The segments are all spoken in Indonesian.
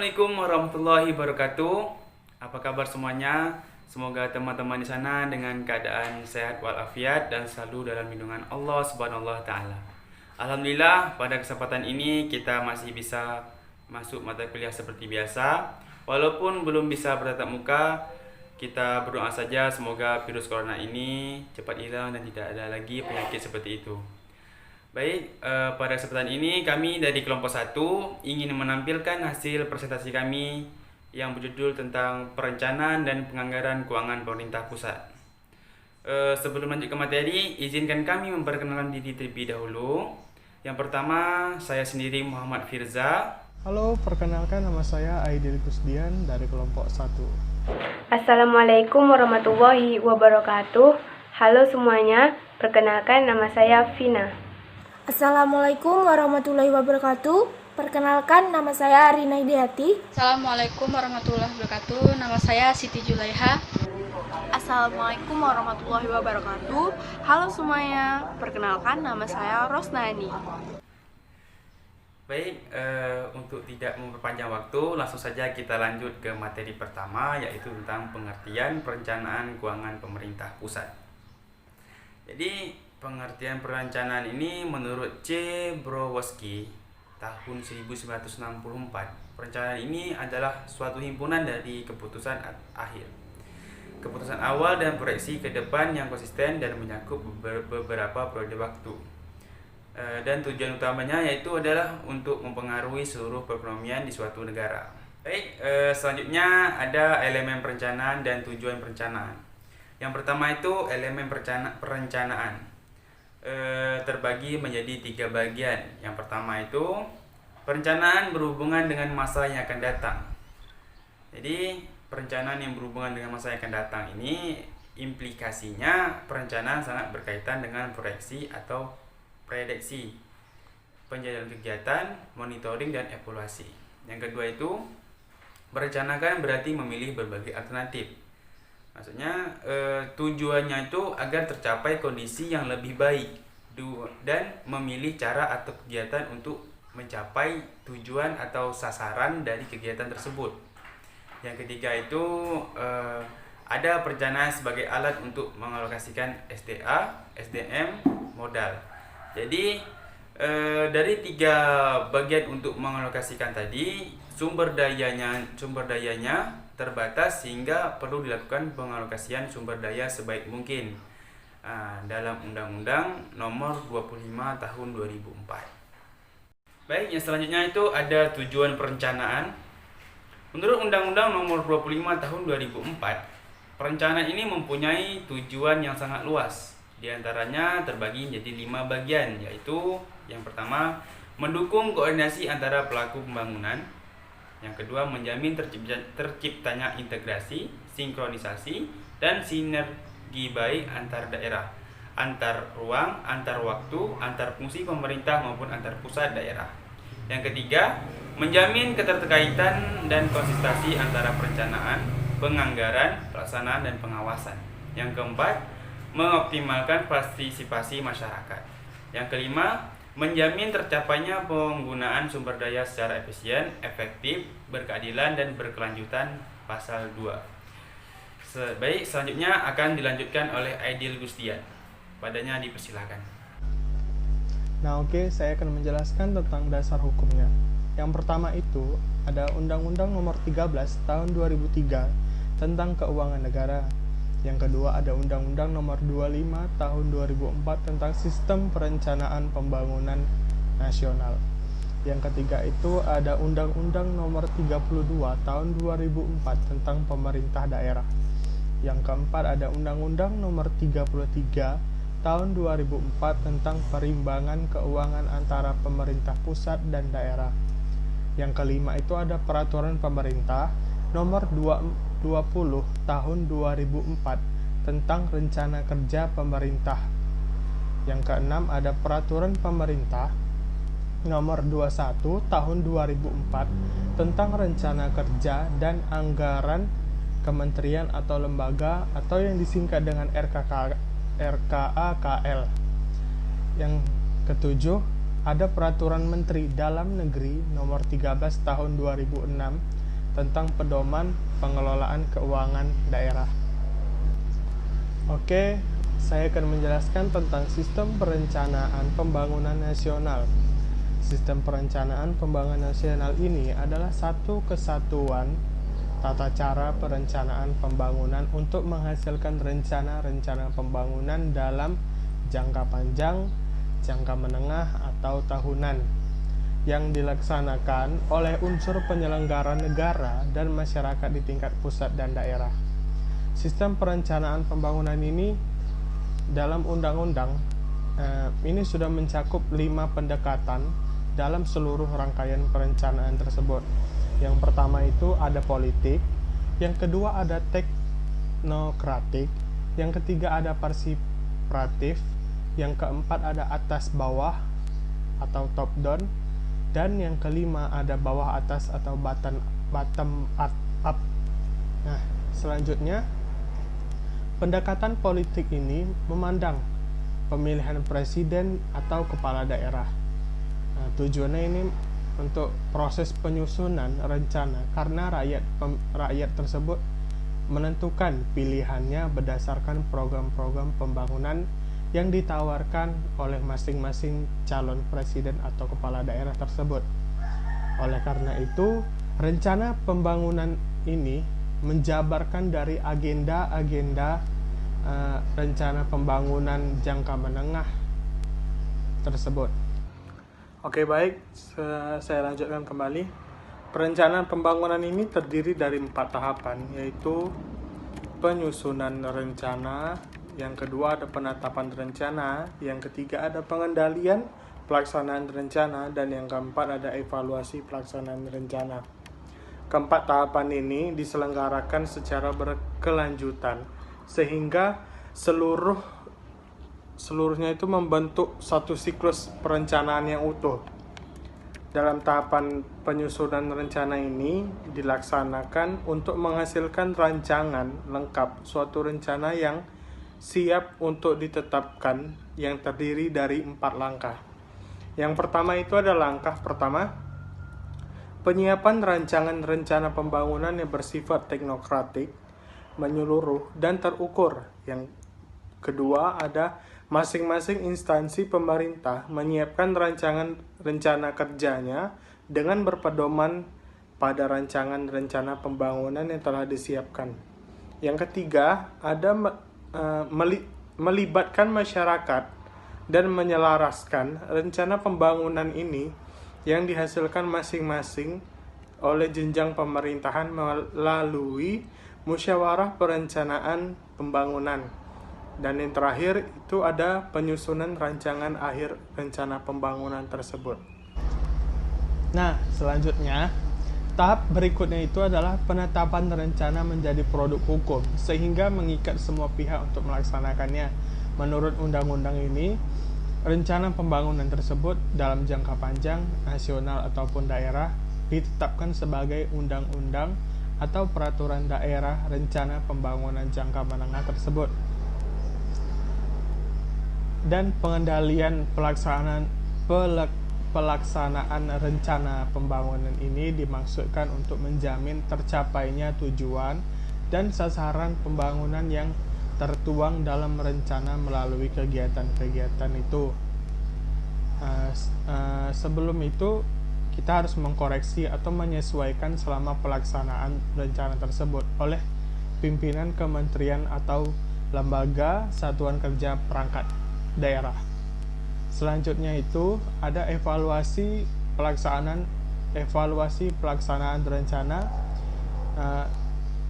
Assalamualaikum warahmatullahi wabarakatuh. Apa kabar semuanya? Semoga teman-teman di sana dengan keadaan sehat walafiat dan selalu dalam lindungan Allah Subhanahu wa taala. Alhamdulillah, pada kesempatan ini kita masih bisa masuk mata kuliah seperti biasa. Walaupun belum bisa bertatap muka, kita berdoa saja semoga virus corona ini cepat hilang dan tidak ada lagi penyakit seperti itu. Baik, pada kesempatan ini kami dari kelompok 1 ingin menampilkan hasil presentasi kami yang berjudul tentang perencanaan dan penganggaran keuangan pemerintah pusat. Sebelum lanjut ke materi, izinkan kami memperkenalkan diri terlebih dahulu. Yang pertama, saya sendiri Muhammad Firza. Halo, perkenalkan nama saya Aidil Kusdian dari kelompok 1. Assalamualaikum warahmatullahi wabarakatuh. Halo semuanya, perkenalkan nama saya Vina. Assalamualaikum warahmatullahi wabarakatuh. Perkenalkan, nama saya Rina Hidayati. Assalamualaikum warahmatullahi wabarakatuh. Nama saya Siti Julaiha. Assalamualaikum warahmatullahi wabarakatuh. Halo semuanya, perkenalkan nama saya Rosnani. Baik, untuk tidak memperpanjang waktu, langsung saja kita lanjut ke materi pertama, yaitu tentang pengertian perencanaan keuangan pemerintah pusat. Jadi, pengertian perencanaan ini menurut C. Browski tahun 1964, perencanaan ini adalah suatu himpunan dari keputusan akhir, keputusan awal dan proyeksi ke depan yang konsisten dan mencakup beberapa periode waktu. Dan tujuan utamanya yaitu adalah untuk mempengaruhi seluruh perekonomian di suatu negara. Baik, selanjutnya ada elemen perencanaan dan tujuan perencanaan. Yang pertama itu elemen perencanaan. Terbagi menjadi 3 bagian. Yang pertama itu perencanaan berhubungan dengan masa yang akan datang. Jadi perencanaan yang berhubungan dengan masa yang akan datang ini implikasinya perencanaan sangat berkaitan dengan proyeksi atau prediksi, penjadwalan kegiatan, monitoring dan evaluasi. Yang kedua itu merencanakan berarti memilih berbagai alternatif. Maksudnya tujuannya itu agar tercapai kondisi yang lebih baik dan memilih cara atau kegiatan untuk mencapai tujuan atau sasaran dari kegiatan tersebut. Yang ketiga itu ada perencanaan sebagai alat untuk mengalokasikan SDA, SDM, modal. Jadi dari 3 bagian untuk mengalokasikan tadi, sumber dayanya terbatas sehingga perlu dilakukan pengalokasian sumber daya sebaik mungkin dalam Undang-Undang Nomor 25 Tahun 2004. Baik, yang selanjutnya itu ada tujuan perencanaan. Menurut Undang-Undang Nomor 25 Tahun 2004, perencanaan ini mempunyai tujuan yang sangat luas. Di antaranya terbagi menjadi 5 bagian, yaitu yang pertama, mendukung koordinasi antara pelaku pembangunan. Yang kedua, menjamin terciptanya integrasi, sinkronisasi, dan sinergi baik antar daerah, antar ruang, antar waktu, antar fungsi pemerintah maupun antar pusat daerah. Yang ketiga, menjamin keterkaitan dan konsistensi antara perencanaan, penganggaran, pelaksanaan, dan pengawasan. Yang keempat, mengoptimalkan partisipasi masyarakat. Yang kelima, menjamin tercapainya penggunaan sumber daya secara efisien, efektif, berkeadilan, dan berkelanjutan, pasal 2. Baik, selanjutnya akan dilanjutkan oleh Aidil Gustian. Padanya dipersilakan. Nah, saya akan menjelaskan tentang dasar hukumnya. Yang pertama itu ada Undang-Undang Nomor 13 Tahun 2003 tentang Keuangan Negara. Yang kedua ada Undang-Undang Nomor 25 Tahun 2004 tentang Sistem Perencanaan Pembangunan Nasional. Yang ketiga itu ada Undang-Undang Nomor 32 Tahun 2004 tentang Pemerintah Daerah. Yang keempat ada Undang-Undang Nomor 33 Tahun 2004 tentang Perimbangan Keuangan antara pemerintah pusat dan daerah. Yang kelima itu ada Peraturan Pemerintah Nomor 20 Tahun 2004 tentang Rencana Kerja Pemerintah. Yang keenam ada Peraturan Pemerintah Nomor 21 Tahun 2004 tentang Rencana Kerja dan Anggaran Kementerian atau Lembaga atau yang disingkat dengan RKAKL. Yang ketujuh ada Peraturan Menteri Dalam Negeri Nomor 13 Tahun 2006 tentang pedoman pengelolaan keuangan daerah. Oke, saya akan menjelaskan tentang Sistem Perencanaan Pembangunan Nasional. Sistem Perencanaan Pembangunan Nasional ini adalah satu kesatuan tata cara perencanaan pembangunan untuk menghasilkan rencana-rencana pembangunan dalam jangka panjang, jangka menengah, atau tahunan yang dilaksanakan oleh unsur penyelenggara negara dan masyarakat di tingkat pusat dan daerah. Sistem perencanaan pembangunan ini dalam undang-undang ini sudah mencakup 5 pendekatan dalam seluruh rangkaian perencanaan tersebut. Yang pertama itu ada politik, yang kedua ada teknokratik, yang ketiga ada partisipatif, yang keempat ada atas bawah atau top down, dan yang kelima ada bawah atas atau bottom up. Nah, selanjutnya pendekatan politik ini memandang pemilihan presiden atau kepala daerah. Nah, tujuannya ini untuk proses penyusunan rencana karena rakyat tersebut menentukan pilihannya berdasarkan program-program pembangunan yang ditawarkan oleh masing-masing calon presiden atau kepala daerah tersebut. Oleh karena itu, rencana pembangunan ini menjabarkan dari agenda-agenda rencana pembangunan jangka menengah tersebut. Oke, baik, saya lanjutkan kembali. Perencanaan pembangunan ini terdiri dari 4 tahapan, yaitu penyusunan rencana, yang kedua ada penetapan rencana, yang ketiga ada pengendalian pelaksanaan rencana, dan yang keempat ada evaluasi pelaksanaan rencana. Keempat tahapan ini diselenggarakan secara berkelanjutan, sehingga seluruhnya itu membentuk satu siklus perencanaan yang utuh. Dalam tahapan penyusunan rencana ini dilaksanakan untuk menghasilkan rancangan lengkap suatu rencana yang siap untuk ditetapkan, yang terdiri dari 4 langkah. Yang pertama itu adalah langkah pertama, penyiapan rancangan rencana pembangunan yang bersifat teknokratik, menyeluruh, dan terukur. Yang kedua ada masing-masing instansi pemerintah menyiapkan rancangan rencana kerjanya dengan berpedoman pada rancangan rencana pembangunan yang telah disiapkan. Yang ketiga, ada melibatkan masyarakat dan menyelaraskan rencana pembangunan ini yang dihasilkan masing-masing oleh jenjang pemerintahan melalui musyawarah perencanaan pembangunan. Dan yang terakhir itu ada penyusunan rancangan akhir rencana pembangunan tersebut. Nah, selanjutnya tahap berikutnya itu adalah penetapan rencana menjadi produk hukum sehingga mengikat semua pihak untuk melaksanakannya. Menurut undang-undang ini, rencana pembangunan tersebut dalam jangka panjang, nasional ataupun daerah ditetapkan sebagai undang-undang atau peraturan daerah rencana pembangunan jangka menengah tersebut. Dan pengendalian pelaksanaan rencana pembangunan ini dimaksudkan untuk menjamin tercapainya tujuan dan sasaran pembangunan yang tertuang dalam rencana melalui kegiatan-kegiatan itu. Sebelum itu kita harus mengkoreksi atau menyesuaikan selama pelaksanaan rencana tersebut oleh pimpinan kementerian atau lembaga satuan kerja perangkat daerah. Selanjutnya itu ada evaluasi pelaksanaan rencana.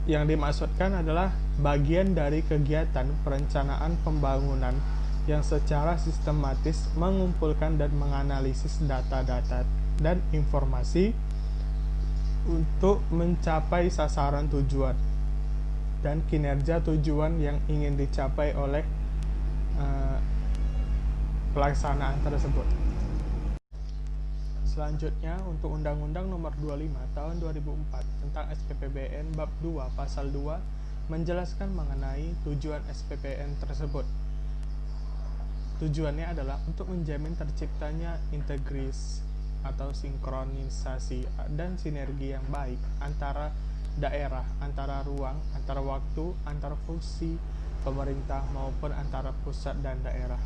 Yang dimaksudkan adalah bagian dari kegiatan perencanaan pembangunan yang secara sistematis mengumpulkan dan menganalisis data-data dan informasi untuk mencapai sasaran tujuan dan kinerja tujuan yang ingin dicapai oleh pelaksanaan tersebut. Selanjutnya untuk Undang-Undang Nomor 25 Tahun 2004 tentang SPPBN Bab 2 Pasal 2 menjelaskan mengenai tujuan SPPN tersebut. Tujuannya adalah untuk menjamin terciptanya integris atau sinkronisasi dan sinergi yang baik antara daerah, antara ruang, antara waktu, antara fungsi pemerintah maupun antara pusat dan daerah.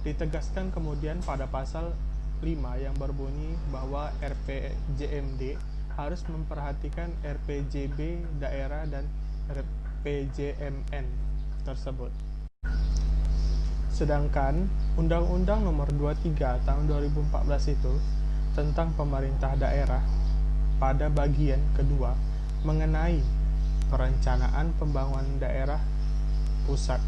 Ditegaskan kemudian pada pasal 5 yang berbunyi bahwa RPJMD harus memperhatikan RPJB daerah dan RPJMN tersebut. Sedangkan Undang-Undang Nomor 23 Tahun 2014 itu tentang pemerintah daerah pada bagian kedua mengenai perencanaan pembangunan daerah pusat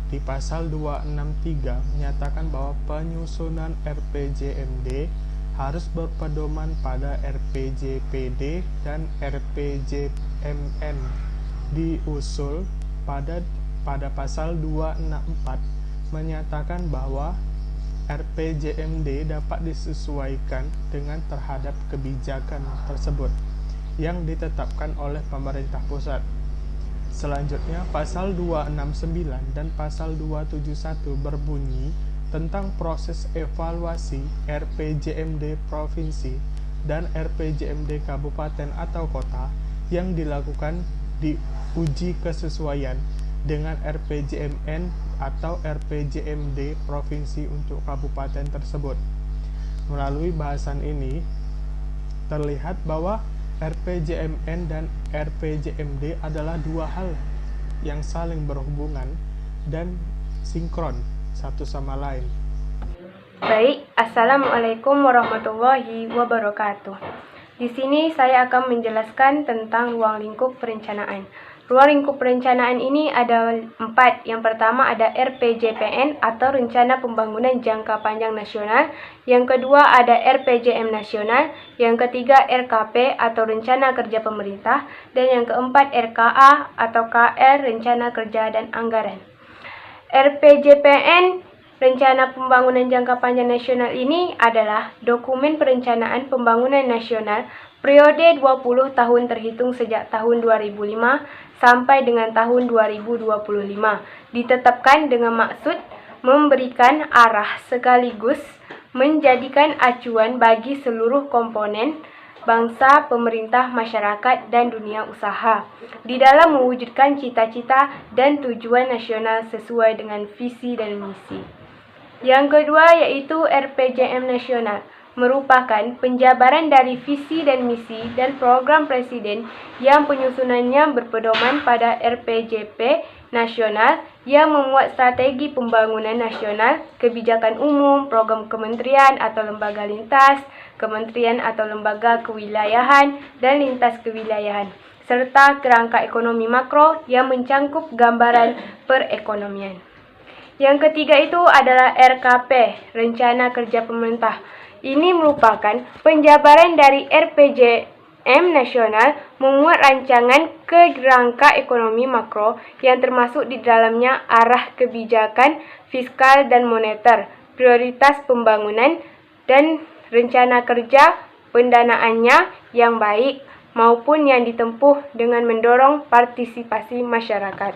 di pasal 263 menyatakan bahwa penyusunan RPJMD harus berpedoman pada RPJPD dan RPJMN diusul pada pasal 264 menyatakan bahwa RPJMD dapat disesuaikan dengan terhadap kebijakan tersebut yang ditetapkan oleh pemerintah pusat. Selanjutnya, pasal 269 dan pasal 271 berbunyi tentang proses evaluasi RPJMD provinsi dan RPJMD kabupaten atau kota yang dilakukan di uji kesesuaian dengan RPJMN atau RPJMD provinsi untuk kabupaten tersebut. Melalui bahasan ini, terlihat bahwa RPJMN dan RPJMD adalah dua hal yang saling berhubungan dan sinkron satu sama lain. Baik, Assalamualaikum warahmatullahi wabarakatuh. Di sini saya akan menjelaskan tentang ruang lingkup perencanaan. Ruang lingkup perencanaan ini ada 4. Yang pertama ada RPJPN atau Rencana Pembangunan Jangka Panjang Nasional. Yang kedua ada RPJM Nasional. Yang ketiga RKP atau Rencana Kerja Pemerintah. Dan yang keempat RKA atau KR Rencana Kerja dan Anggaran. RPJPN Rencana Pembangunan Jangka Panjang Nasional ini adalah dokumen perencanaan pembangunan nasional periode 20 tahun terhitung sejak tahun 2005 sampai dengan tahun 2025. Ditetapkan dengan maksud memberikan arah sekaligus menjadikan acuan bagi seluruh komponen bangsa, pemerintah, masyarakat, dan dunia usaha di dalam mewujudkan cita-cita dan tujuan nasional sesuai dengan visi dan misi. Yang kedua yaitu RPJM Nasional, merupakan penjabaran dari visi dan misi dan program Presiden yang penyusunannya berpedoman pada RPJP Nasional yang memuat strategi pembangunan nasional, kebijakan umum, program kementerian atau lembaga lintas, kementerian atau lembaga kewilayahan dan lintas kewilayahan, serta kerangka ekonomi makro yang mencangkup gambaran perekonomian. Yang ketiga itu adalah RKP, Rencana Kerja Pemerintah. Ini merupakan penjabaran dari RPJM Nasional memuat rancangan kerangka ekonomi makro yang termasuk di dalamnya arah kebijakan fiskal dan moneter, prioritas pembangunan, dan rencana kerja pendanaannya yang baik maupun yang ditempuh dengan mendorong partisipasi masyarakat.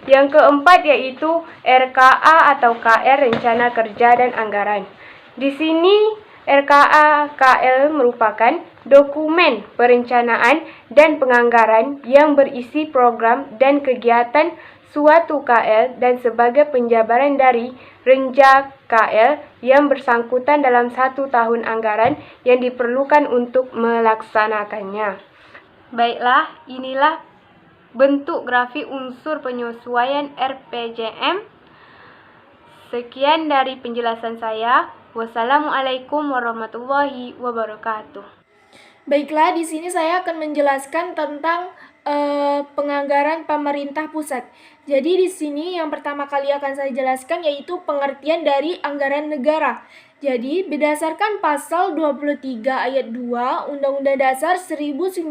Yang keempat yaitu RKA atau KR Rencana Kerja dan Anggaran. Di sini RKA KL merupakan dokumen perencanaan dan penganggaran yang berisi program dan kegiatan suatu KL dan sebagai penjabaran dari renja KL yang bersangkutan dalam 1 tahun anggaran yang diperlukan untuk melaksanakannya. Baiklah, inilah bentuk grafik unsur penyesuaian RPJM. Sekian dari penjelasan saya. Wassalamualaikum warahmatullahi wabarakatuh. Baiklah, di sini saya akan menjelaskan tentang penganggaran pemerintah pusat. Jadi di sini yang pertama kali akan saya jelaskan yaitu pengertian dari anggaran negara. Jadi berdasarkan pasal 23 ayat 2 Undang-Undang Dasar 1945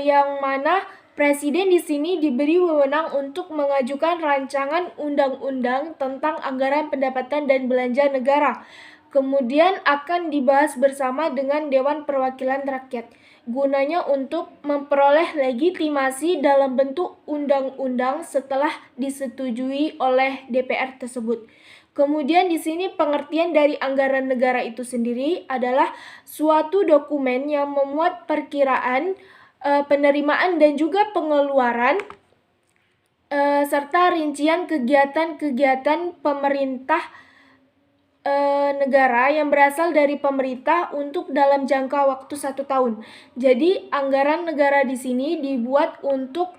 yang mana Presiden di sini diberi wewenang untuk mengajukan rancangan undang-undang tentang anggaran pendapatan dan belanja negara. Kemudian akan dibahas bersama dengan Dewan Perwakilan Rakyat, gunanya untuk memperoleh legitimasi dalam bentuk undang-undang setelah disetujui oleh DPR tersebut. Kemudian di sini pengertian dari anggaran negara itu sendiri adalah suatu dokumen yang memuat perkiraan penerimaan dan juga pengeluaran serta rincian kegiatan-kegiatan pemerintah negara yang berasal dari pemerintah untuk dalam jangka waktu 1 tahun. Jadi anggaran negara di sini dibuat untuk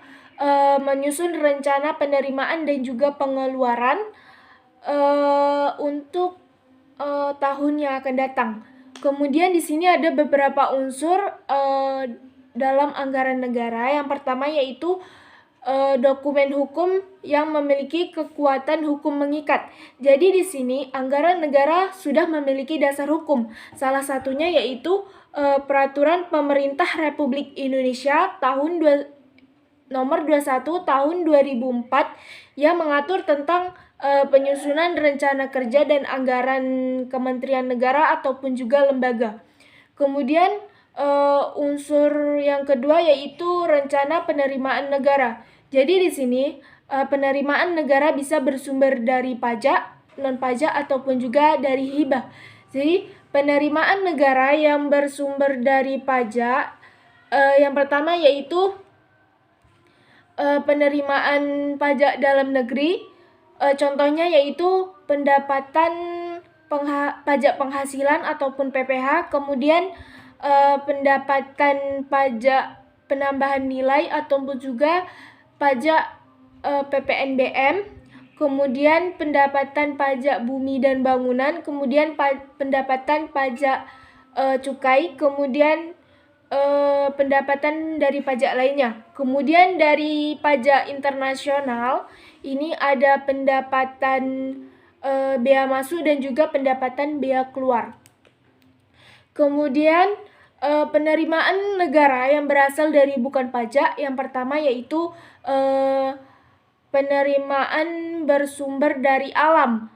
menyusun rencana penerimaan dan juga pengeluaran untuk tahun yang akan datang. Kemudian di sini ada beberapa unsur dalam anggaran negara. Yang pertama yaitu dokumen hukum yang memiliki kekuatan hukum mengikat. Jadi di sini anggaran negara sudah memiliki dasar hukum. Salah satunya yaitu Peraturan Pemerintah Republik Indonesia nomor 21 tahun 2004 yang mengatur tentang penyusunan rencana kerja dan anggaran kementerian negara ataupun juga lembaga. Kemudian unsur yang kedua yaitu rencana penerimaan negara. Jadi di sini penerimaan negara bisa bersumber dari pajak, non-pajak ataupun juga dari hibah. Jadi penerimaan negara yang bersumber dari pajak yang pertama yaitu penerimaan pajak dalam negeri. Contohnya yaitu pendapatan pajak penghasilan ataupun PPH, kemudian pendapatan pajak penambahan nilai ataupun juga pajak PPNBM, kemudian pendapatan pajak bumi dan bangunan, kemudian pendapatan pajak cukai, kemudian pendapatan dari pajak lainnya. Kemudian dari pajak internasional ini ada pendapatan bea masuk dan juga pendapatan bea keluar. Kemudian penerimaan negara yang berasal dari bukan pajak, yang pertama yaitu penerimaan bersumber dari alam.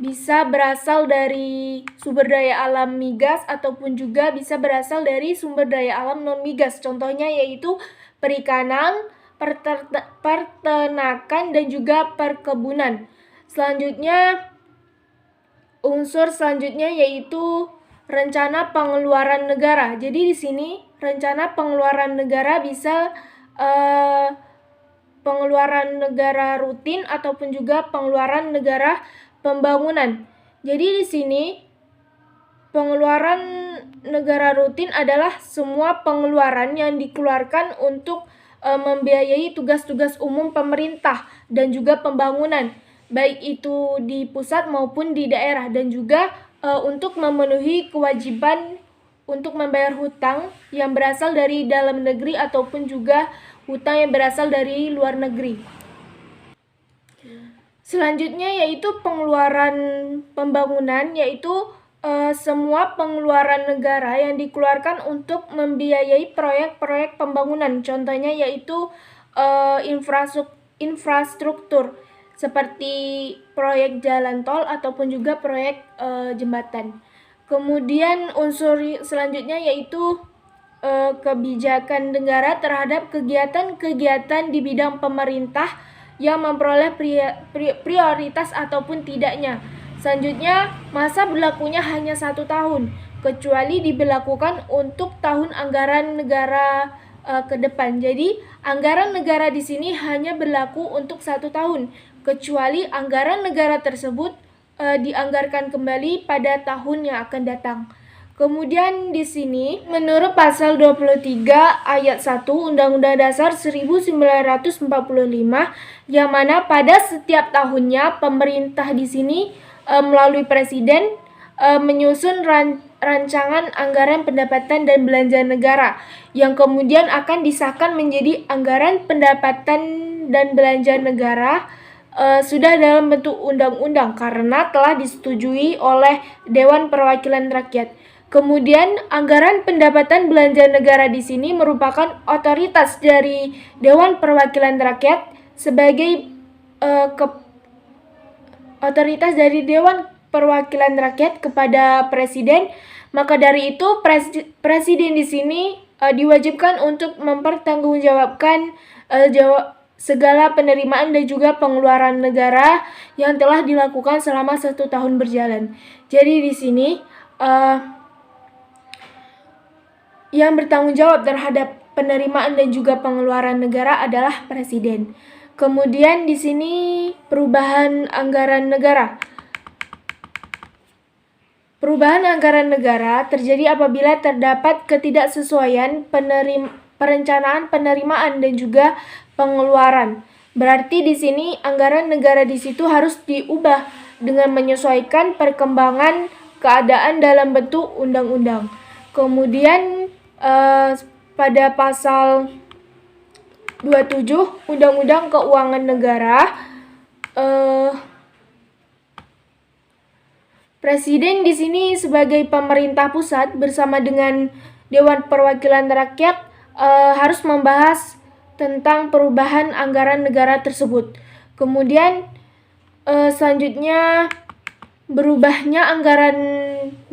Bisa berasal dari sumber daya alam migas ataupun juga bisa berasal dari sumber daya alam non migas. Contohnya yaitu perikanan, peternakan dan juga perkebunan. Selanjutnya unsur selanjutnya yaitu rencana pengeluaran negara. Jadi di sini rencana pengeluaran negara bisa pengeluaran negara rutin ataupun juga pengeluaran negara pembangunan. Jadi di sini pengeluaran negara rutin adalah semua pengeluaran yang dikeluarkan untuk membiayai tugas-tugas umum pemerintah dan juga pembangunan, baik itu di pusat maupun di daerah, dan juga untuk memenuhi kewajiban untuk membayar hutang yang berasal dari dalam negeri ataupun juga hutang yang berasal dari luar negeri. Selanjutnya yaitu pengeluaran pembangunan, yaitu semua pengeluaran negara yang dikeluarkan untuk membiayai proyek-proyek pembangunan. Contohnya yaitu infrastruktur seperti proyek jalan tol ataupun juga proyek jembatan. Kemudian unsur selanjutnya yaitu kebijakan negara terhadap kegiatan-kegiatan di bidang pemerintah yang memperoleh prioritas ataupun tidaknya. Selanjutnya, masa berlakunya hanya 1 tahun, kecuali diberlakukan untuk tahun anggaran negara ke depan. Jadi, anggaran negara di sini hanya berlaku untuk 1 tahun, kecuali anggaran negara tersebut dianggarkan kembali pada tahun yang akan datang. Kemudian di sini menurut pasal 23 ayat 1 Undang-Undang Dasar 1945 yang mana pada setiap tahunnya pemerintah di sini melalui presiden menyusun rancangan anggaran pendapatan dan belanja negara yang kemudian akan disahkan menjadi anggaran pendapatan dan belanja negara sudah dalam bentuk undang-undang karena telah disetujui oleh Dewan Perwakilan Rakyat. Kemudian anggaran pendapatan belanja negara di sini merupakan otoritas dari Dewan Perwakilan Rakyat sebagai otoritas dari Dewan perwakilan rakyat kepada presiden. Maka dari itu presiden di sini diwajibkan untuk mempertanggungjawabkan segala penerimaan dan juga pengeluaran negara yang telah dilakukan selama 1 tahun berjalan. Jadi di sini yang bertanggung jawab terhadap penerimaan dan juga pengeluaran negara adalah presiden. Kemudian di sini perubahan anggaran negara. Perubahan anggaran negara terjadi apabila terdapat ketidaksesuaian perencanaan penerimaan dan juga pengeluaran. Berarti di sini anggaran negara di situ harus diubah dengan menyesuaikan perkembangan keadaan dalam bentuk undang-undang. Kemudian pada pasal 27 Undang-Undang Keuangan Negara, presiden di sini sebagai pemerintah pusat bersama dengan Dewan Perwakilan Rakyat harus membahas tentang perubahan anggaran negara tersebut. Kemudian selanjutnya berubahnya anggaran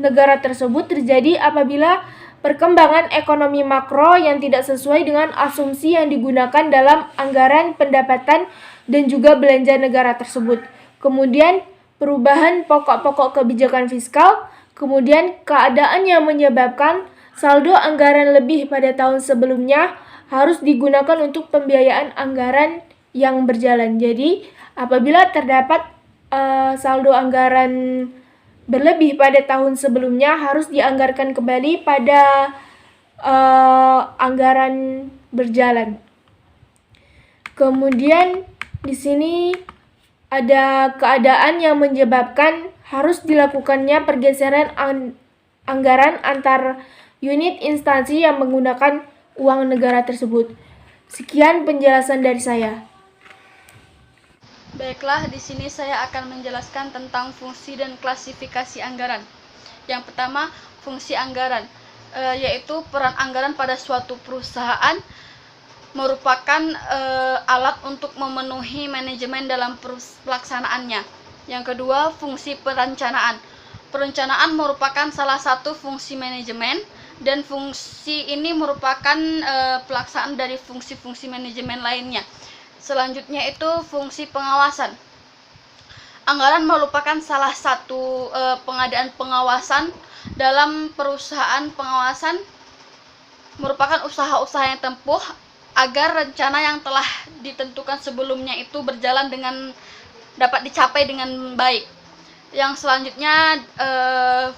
negara tersebut terjadi apabila perkembangan ekonomi makro yang tidak sesuai dengan asumsi yang digunakan dalam anggaran pendapatan dan juga belanja negara tersebut. Kemudian perubahan pokok-pokok kebijakan fiskal, kemudian keadaan yang menyebabkan saldo anggaran lebih pada tahun sebelumnya harus digunakan untuk pembiayaan anggaran yang berjalan. Jadi, apabila terdapat saldo anggaran berlebih pada tahun sebelumnya harus dianggarkan kembali pada anggaran berjalan. Kemudian di sini ada keadaan yang menyebabkan harus dilakukannya pergeseran anggaran antar unit instansi yang menggunakan uang negara tersebut. Sekian penjelasan dari saya. Baiklah, di sini saya akan menjelaskan tentang fungsi dan klasifikasi anggaran. Yang pertama, fungsi anggaran, yaitu peran anggaran pada suatu perusahaan merupakan alat untuk memenuhi manajemen dalam pelaksanaannya. Yang kedua, fungsi perencanaan. Perencanaan merupakan salah satu fungsi manajemen dan fungsi ini merupakan pelaksanaan dari fungsi-fungsi manajemen lainnya. Selanjutnya itu fungsi pengawasan. Anggaran merupakan salah satu pengadaan pengawasan dalam perusahaan. Pengawasan merupakan usaha-usaha yang tempuh agar rencana yang telah ditentukan sebelumnya itu berjalan dengan dapat dicapai dengan baik. Yang selanjutnya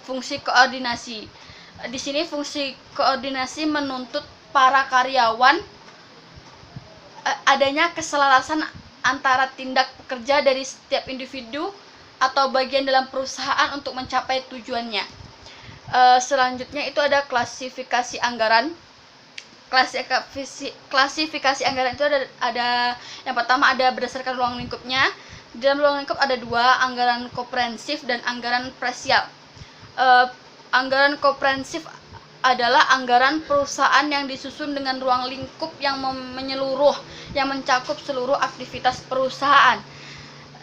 fungsi koordinasi. Di sini fungsi koordinasi menuntut para karyawan adanya keselarasan antara tindak pekerja dari setiap individu atau bagian dalam perusahaan untuk mencapai tujuannya. Selanjutnya itu ada klasifikasi anggaran. Klasifikasi anggaran itu ada yang pertama ada berdasarkan ruang lingkupnya. Di dalam ruang lingkup ada dua, anggaran komprehensif dan anggaran parsial. Anggaran komprehensif adalah anggaran perusahaan yang disusun dengan ruang lingkup yang menyeluruh, yang mencakup seluruh aktivitas perusahaan.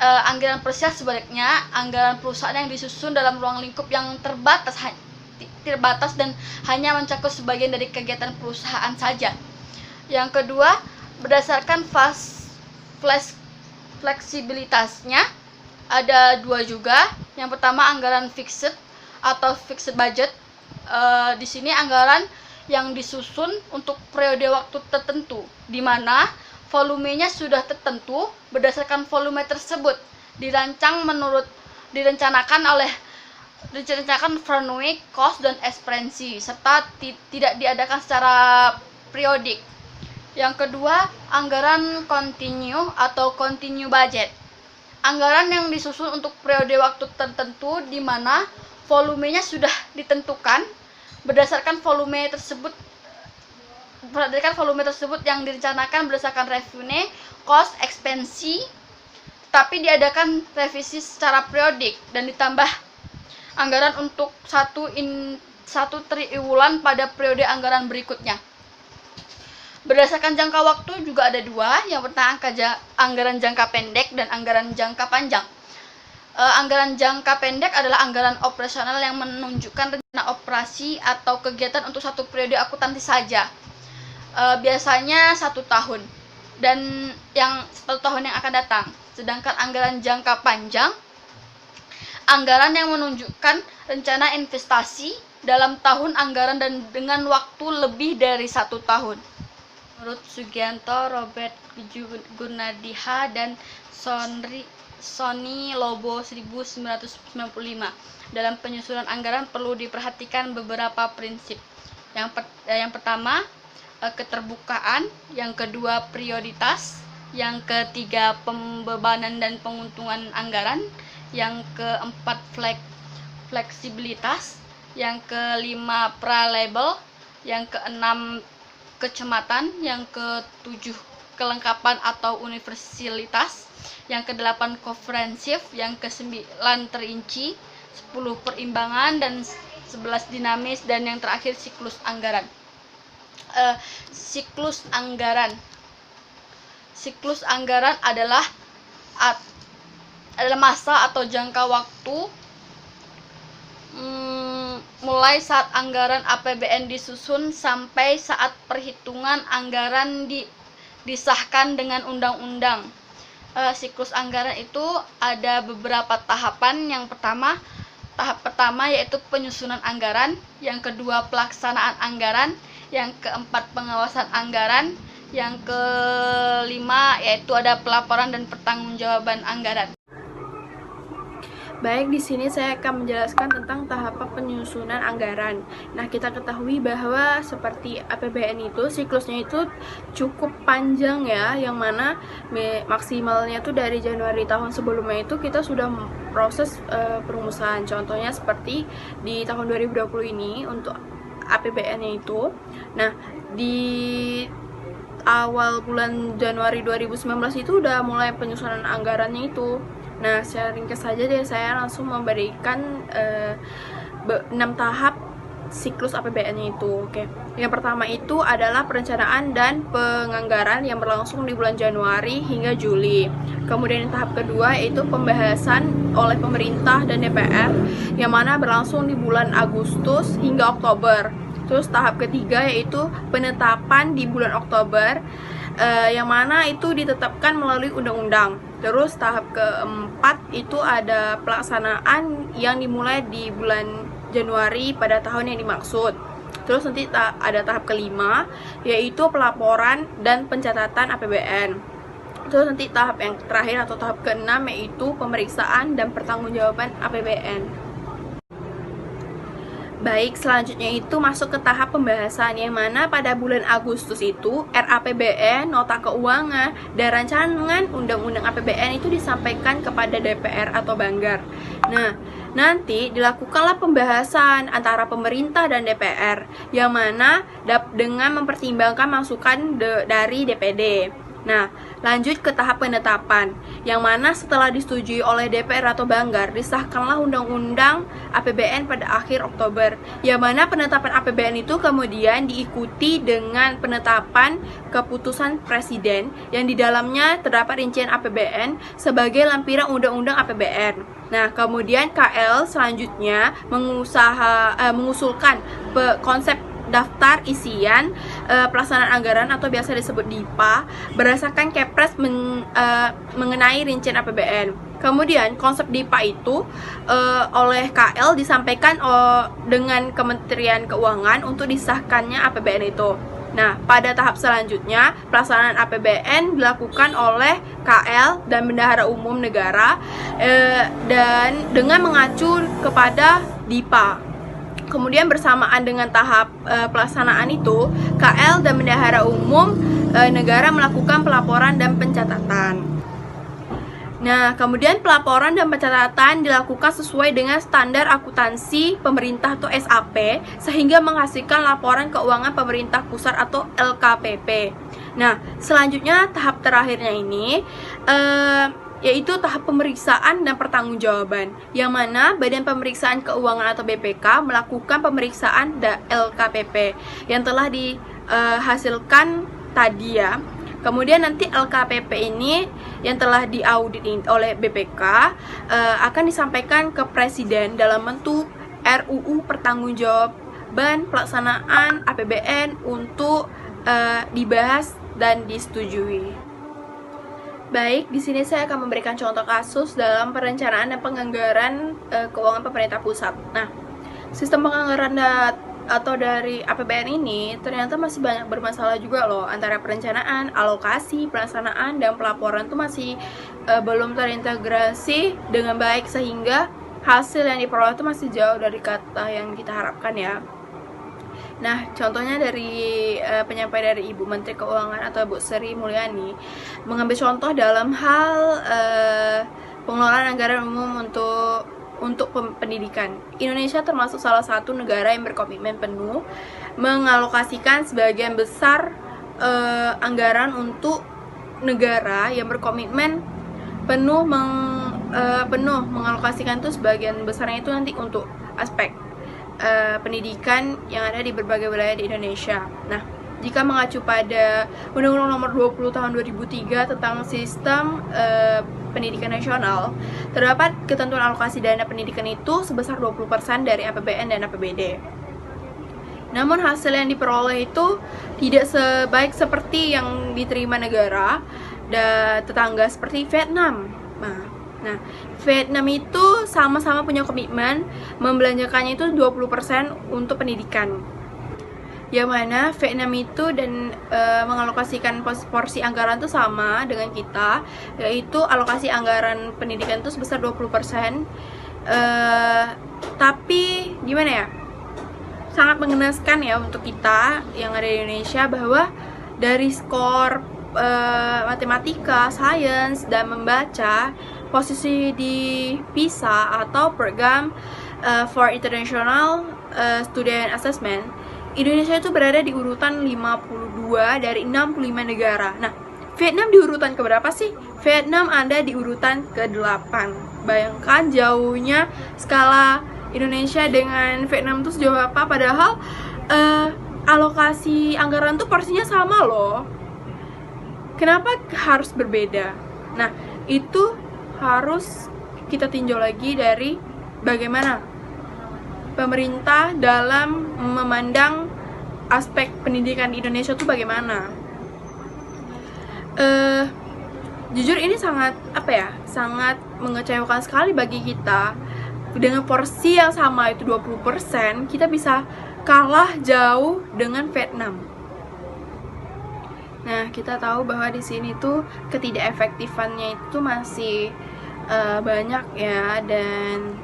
Anggaran parsial sebaliknya, anggaran perusahaan yang disusun dalam ruang lingkup yang terbatas dan hanya mencakup sebagian dari kegiatan perusahaan saja. Yang kedua, berdasarkan fleksibilitasnya ada dua juga. Yang pertama anggaran fixed atau fixed budget. Di sini anggaran yang disusun untuk periode waktu tertentu, di mana volumenya sudah tertentu. Berdasarkan volume tersebut direncanakan runway, cost dan expense serta tidak diadakan secara periodik. Yang kedua, anggaran continue atau continue budget. Anggaran yang disusun untuk periode waktu tertentu di mana volumenya sudah ditentukan berdasarkan volume tersebut yang direncanakan berdasarkan revenue, cost, expense, tapi diadakan revisi secara periodik dan ditambah anggaran untuk satu triwulan pada periode anggaran berikutnya. Berdasarkan jangka waktu juga ada dua. Yang pertama anggaran jangka pendek dan anggaran jangka panjang. Anggaran jangka pendek adalah anggaran operasional yang menunjukkan rencana operasi atau kegiatan untuk satu periode akuntansi saja. Biasanya 1 tahun dan yang 1 tahun yang akan datang. Sedangkan anggaran jangka panjang, anggaran yang menunjukkan rencana investasi dalam tahun anggaran dan dengan waktu lebih dari 1 tahun. Menurut Sugianto, Robert Gunadiha, dan Sony Lobo 1995, dalam penyusunan anggaran perlu diperhatikan beberapa prinsip. Yang pertama, keterbukaan. Yang kedua, prioritas. Yang ketiga, pembebanan dan penguntungan anggaran. Yang keempat, fleksibilitas. Yang kelima, pra-label. Yang keenam, kecamatan. Yang ketujuh, kelengkapan atau universalitas. Yang kedelapan, komprehensif. Yang kesembilan, terinci. 10, perimbangan. Dan 11, dinamis. Dan yang terakhir, siklus anggaran. Siklus anggaran adalah masa atau jangka waktu mulai saat anggaran APBN disusun sampai saat perhitungan anggaran disahkan dengan undang-undang. Siklus anggaran itu ada beberapa tahapan. Tahap pertama yaitu penyusunan anggaran, yang kedua pelaksanaan anggaran, yang keempat pengawasan anggaran, yang kelima yaitu ada pelaporan dan pertanggungjawaban anggaran. Baik, di sini saya akan menjelaskan tentang tahapan penyusunan anggaran. Nah, kita ketahui bahwa seperti APBN itu siklusnya itu cukup panjang ya, yang mana maksimalnya itu dari Januari tahun sebelumnya itu kita sudah proses perumusan. Contohnya seperti di tahun 2020 ini untuk APBN-nya itu. Nah, di awal bulan Januari 2019 itu udah mulai penyusunan anggarannya itu. Nah, secara ringkas saja deh, saya langsung memberikan 6 tahap siklus APBN-nya itu. Oke. Yang pertama itu adalah perencanaan dan penganggaran yang berlangsung di bulan Januari hingga Juli. Kemudian tahap kedua yaitu pembahasan oleh pemerintah dan DPR yang mana berlangsung di bulan Agustus hingga Oktober. Terus tahap ketiga yaitu penetapan di bulan Oktober yang mana itu ditetapkan melalui undang-undang. Terus tahap keempat itu ada pelaksanaan yang dimulai di bulan Januari pada tahun yang dimaksud. Terus nanti ada tahap kelima yaitu pelaporan dan pencatatan APBN. Terus nanti tahap yang terakhir atau tahap keenam yaitu pemeriksaan dan pertanggungjawaban APBN. Baik, selanjutnya itu masuk ke tahap pembahasan yang mana pada bulan Agustus itu RAPBN, nota keuangan, dan rancangan undang-undang APBN itu disampaikan kepada DPR atau Banggar. Nah, nanti dilakukanlah pembahasan antara pemerintah dan DPR yang mana dengan mempertimbangkan masukan dari DPD. Nah, lanjut ke tahap penetapan, yang mana setelah disetujui oleh DPR atau Banggar, disahkanlah Undang-Undang APBN pada akhir Oktober, yang mana penetapan APBN itu kemudian diikuti dengan penetapan keputusan Presiden, yang di dalamnya terdapat rincian APBN sebagai lampiran Undang-Undang APBN. Nah, kemudian KL selanjutnya mengusulkan konsep daftar isian pelaksanaan anggaran atau biasa disebut DIPA berdasarkan Kepres mengenai rincian APBN. Kemudian konsep DIPA itu oleh KL disampaikan dengan Kementerian Keuangan untuk disahkannya APBN itu. Nah, pada tahap selanjutnya pelaksanaan APBN dilakukan oleh KL dan Bendahara Umum Negara dan dengan mengacu kepada DIPA. Kemudian bersamaan dengan tahap pelaksanaan itu, KL dan Bendahara Umum Negara melakukan pelaporan dan pencatatan. Nah, kemudian pelaporan dan pencatatan dilakukan sesuai dengan standar akuntansi pemerintah atau SAP, sehingga menghasilkan laporan keuangan pemerintah pusat atau LKPP. Nah, selanjutnya tahap terakhirnya ini yaitu tahap pemeriksaan dan pertanggungjawaban, yang mana Badan Pemeriksaan Keuangan atau BPK melakukan pemeriksaan LKPP yang telah dihasilkan tadi ya. Kemudian nanti LKPP ini yang telah diaudit oleh BPK akan disampaikan ke Presiden dalam bentuk RUU Pertanggungjawaban Pelaksanaan APBN untuk dibahas dan disetujui. Baik, di sini saya akan memberikan contoh kasus dalam perencanaan dan penganggaran keuangan pemerintah pusat. Nah, sistem penganggaran atau dari APBN ini ternyata masih banyak bermasalah juga loh, antara perencanaan, alokasi, pelaksanaan, dan pelaporan itu masih belum terintegrasi dengan baik, sehingga hasil yang diperoleh itu masih jauh dari kata yang kita harapkan ya. Nah, contohnya dari penyampaian dari Ibu Menteri Keuangan atau Bu Sri Mulyani mengambil contoh dalam hal pengelolaan anggaran umum untuk pendidikan. Indonesia termasuk salah satu negara yang berkomitmen penuh mengalokasikan sebagian besar anggaran untuk negara yang berkomitmen penuh mengalokasikan itu sebagian besarnya itu nanti untuk aspek pendidikan yang ada di berbagai wilayah di Indonesia. Nah, jika mengacu pada Undang-Undang Nomor 20 Tahun 2003 tentang Sistem Pendidikan Nasional, terdapat ketentuan alokasi dana pendidikan itu sebesar 20% dari APBN dan APBD. Namun hasil yang diperoleh itu tidak sebaik seperti yang diterima negara dan tetangga seperti Vietnam. Nah, Vietnam itu sama-sama punya komitmen membelanjakannya itu 20% untuk pendidikan. Yang mana Vietnam itu dan mengalokasikan porsi anggaran itu sama dengan kita, yaitu alokasi anggaran pendidikan itu sebesar 20%. Tapi gimana ya, sangat mengenaskan ya untuk kita yang ada di Indonesia, bahwa dari skor matematika, sains, dan membaca, posisi di PISA atau program for International Student Assessment, Indonesia itu berada di urutan 52 dari 65 negara. Nah, Vietnam di urutan keberapa sih? Vietnam ada di urutan ke-8. Bayangkan jauhnya skala Indonesia dengan Vietnam itu sejauh apa, padahal alokasi anggaran tuh porsinya sama loh. Kenapa harus berbeda? Nah, itu harus kita tinjau lagi dari bagaimana pemerintah dalam memandang aspek pendidikan di Indonesia itu bagaimana. Jujur ini sangat sangat mengecewakan sekali bagi kita. Dengan porsi yang sama itu 20%, kita bisa kalah jauh dengan Vietnam. Nah, kita tahu bahwa di sini tuh ketidakefektifannya itu masih banyak ya, dan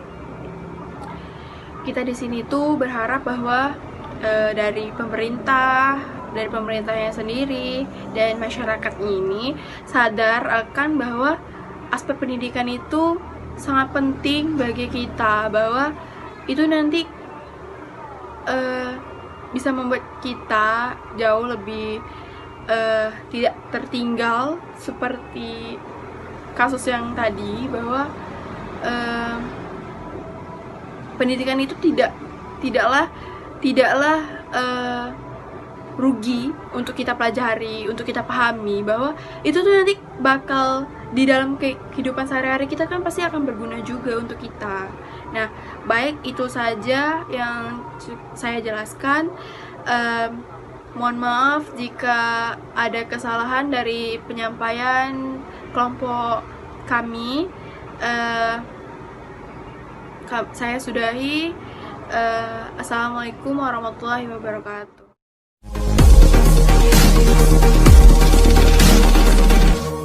kita di sini tuh berharap bahwa dari pemerintahnya sendiri dan masyarakatnya ini sadar akan bahwa aspek pendidikan itu sangat penting bagi kita, bahwa itu nanti bisa membuat kita jauh lebih tidak tertinggal seperti kasus yang tadi, bahwa pendidikan itu tidaklah rugi untuk kita pelajari, untuk kita pahami, bahwa itu tuh nanti bakal di dalam kehidupan sehari-hari kita kan pasti akan berguna juga untuk kita. Nah, baik itu saja yang saya jelaskan. Mohon maaf jika ada kesalahan dari penyampaian kelompok kami. Saya sudahi. Assalamualaikum warahmatullahi wabarakatuh.